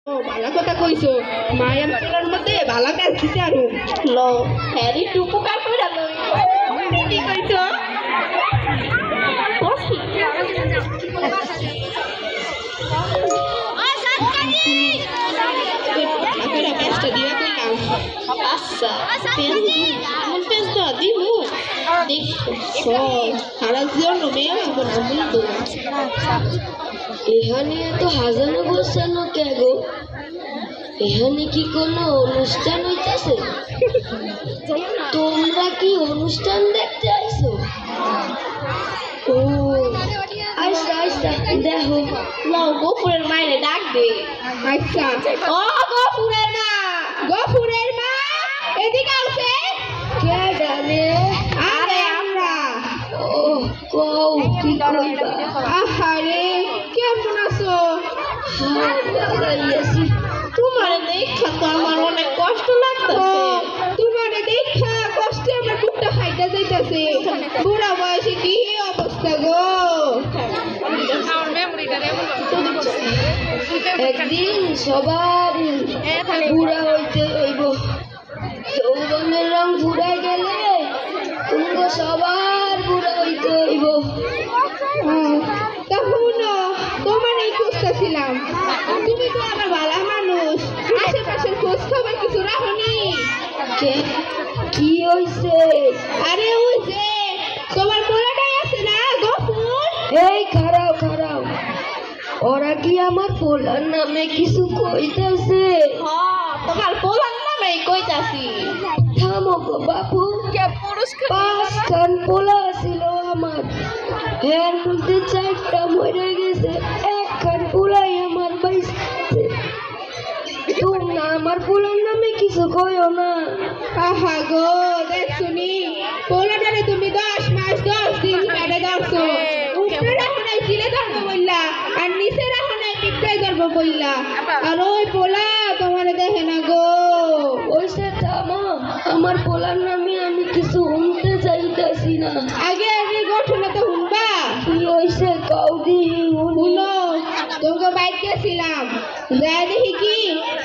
ও ভালো কথা কইছো মায়াম তোলার মধ্যে ভালো কাজ দিতে আরো ল হ্যারি টুকু কার কইরা লই কি কইছো কষি আরে পেস্টটা দিয়া কইলাম আচ্ছা পেস্ট দিমু দেখো সারা জীবন মেয়ে জীবন আমল তো এখানে তো হাজানো গোছানো কে গো? এখানে কি কোনো অনুষ্ঠান হইতেছে? তোমরা কি অনুষ্ঠান দেখতে আইছো? ও আচ্ছা আচ্ছা দেখো লাও গফুরের মায়ের ডাক দে আচ্ছা ও গফুরের মা এদিকে আসে কে জানে? আরে আমরা ও কও কি কইবা? আহারে কেমন আছো? লাগাইয়াছি তোমারে দেখা তো আমার অনেক কষ্ট লাগতেছে তোমারে দেখা কষ্টে আমার বুকটা ফাইটা যাইতাছে বুড়া বয়সে কি অবস্থা গো একদিন সবার বুড়া হইতে হইব যৌবনের রং ফুরাই গেলে তুমি সবার বুড়া হইতে হইব তা শুনো তোমার এই খুঁজতেছিলাম তুমি তো আমার ভালো মানুষ আশেপাশের খোঁজ খবর কিছু রাখনি কি হইছে? আরে ওই যে তোমার পোলাটাই আছে না গফুর এই খারাও খারাও ওরা কি আমার পোলার নামে কিছু কইতাছে? তোমার পোলার নামে কইতাছি থামো গো বাপু পাঁচখান পোলা ছিল আমার এর মধ্যে চারটা মরে গেছে একখান পোলাই আমার বাইসছে তোমরা আমার পোলার নামে কিছু কইও না আহা গো দেখছুনি পোলাটারে তুমি 10 মাস 10 দিন পেটে ধরছো উপরে রাখো নাই চিলে ধরবো বললা আর নিচে রাখো নাই পিঠটাই ধরবো বললা আর ওই পোলা তোমার দেখে না গো ওইসে থামো আমার পোলার নামে আমি কিছু শুনতে চাইতেছি না আগে ঘটনা তো শুনবা কি হইছে কাউদি শুনো তোমাকে বাইক গেছিলাম যাই দেখি কি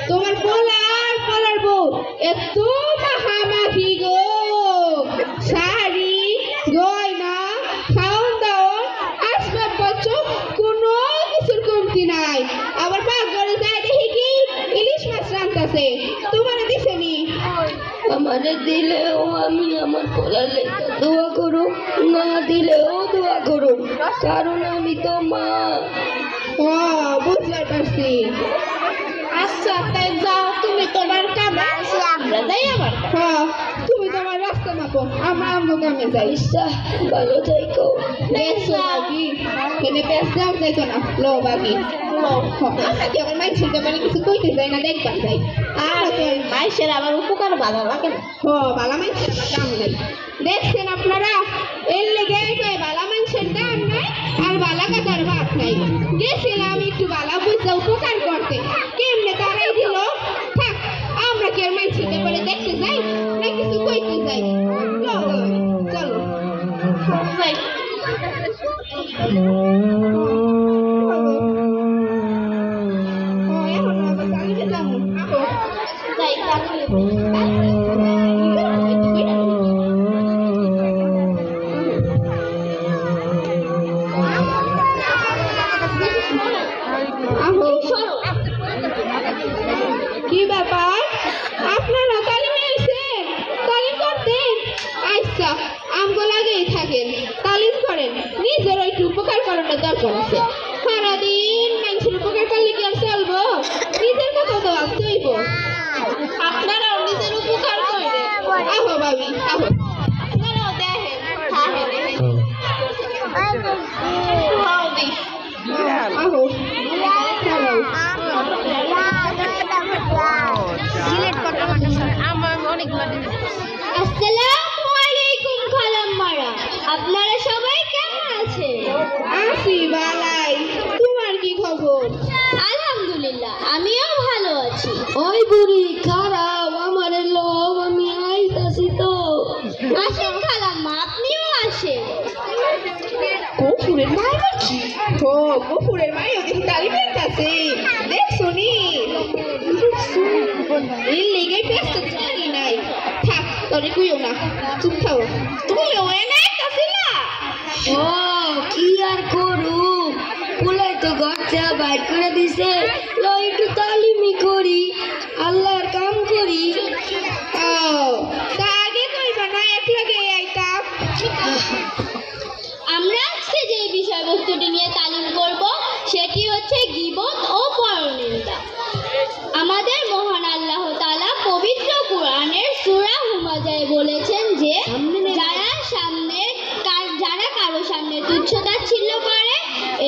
তোমার পোলার বউ এত মাখামাখি গো শাড়ি গয়না খাওন দাওন আসবাবপত্র কোনো কিছুর কমতি নাই আবার পাকঘরে যাই দেখি কি ইলিশ মাছ রান্তাছে তোমার দিছেনি আমারে দিলেও আমি আমার পোলার লেখা দোয়া করো না দিলেও দোয়া করো কারণ আমি তো মা বুঝতে পারছি আচ্ছা তাই যাও তুমি তোমার কামে আমরা যাই আবার তুমি তোমার রাস্তা মাপো আমরা আমগো কামে যাই ইচ্ছা ভালো থাইকো দেখছো বাকি কেনে পেস দাও যাইতো না লো বাকি লো আমরা কি আবার মাইছের ব্যাপারে কিছু কইতে যাই না দেখবার যাই আর তো মাইছের আবার উপকার ভালো লাগে না ভালো মাইছের আবার দাম নাই দেখছেন আপনারা এর লেগে কই ভালো মাইছের দাম নাই আর ভালো কাকার ভাত নাই গেছিলাম একটু ভালো বুঝা উপকার করতে কেমনে তারাই দিল থাক আমরা কি আর মাইছের ব্যাপারে দেখতে যাই না কিছু কইতে যাই চলো যাই কি ব্যাপার আপনারা তালিমে আইছেন তালিম করতেন আচ্ছা আমগো লাগেই থাকেন তালিম করেন নিজের একটু উপকার করানোর দরকার আছে সারাদিন মানুষের উপকার করলে কি আর চলবো নিজের কথা তো ভাবতে হইব আপনারাও নিজের উপকার করেন আহো ভাবি আহো আপনারাও দেখেন আহো আসসালামু আলাইকুম খালাম্মারা আপনারা সবাই কেমন আছেন? আছি বালাই তোমার কি খবর? আলহামদুলিল্লাহ আমিও ভালো আছি। ওই বুড়ি খারাপ আমার লোভ আমি আইতাছি তো আসেন খালাম্মা আপনিও আসেন। গফুরের মায়ের নাকি গফুরের মায়ের ওদিকে তালিমের কাছে দেখছো নি এই লেগে পেস্ট জানি নাই থাক তোরে কইও না চুপ থাও তুইও এনে কাছিলা ও কি আর করু পোলাই তো গচ্চা বাইর করে দিছে ল একটু তালিমি করি আল্লাহর কাম করি ও তা আগে কইবা না এক লাগে আইতাম আমরা আজকে যে বিষয়বস্তুটি নিয়ে তালিম করব সেটি হচ্ছে গীবত ও পরনিন্দা। আমাদের মহান আল্লাহ তাআলা পবিত্র কোরআনের সূরা হুমাজায় বলেছেন যে যারা কারো সামনে তুচ্ছতাচ্ছিল্য করে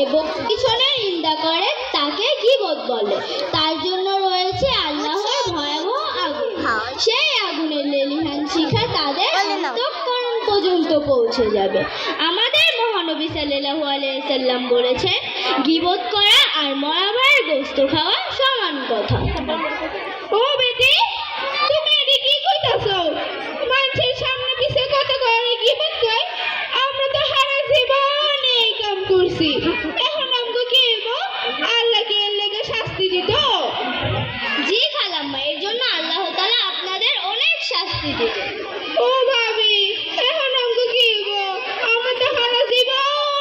এবং পিছনের নিন্দা করে তাকে গীবত বলে। তার জন্য রয়েছে আল্লাহর ভয়াবহ আগুন। সেই আগুনের লেলিহান শিখা তাদের অন্তঃকরণ পর্যন্ত পৌঁছে যাবে। আমাদের মহানবী সাল্লাল্লাহু আলাইহি সাল্লাম বলেছেন গীবত করা আর মরা ভাইয়ের গোশত খাওয়া সমান কথা। ও বেটি তুমি এদিকে কি কইতাছো মানুষের সামনে পিছে কথা কয় গীবত কয় আমরা তো সারা জীবন এই কাম করছি এখন আমগো কি হইব আল্লাহ কি এর লেগে শাস্তি দিত জি খালাম্মা, এর জন্য আল্লাহ তাআলা আপনাদের অনেক শাস্তি দিবেন। ও ভাই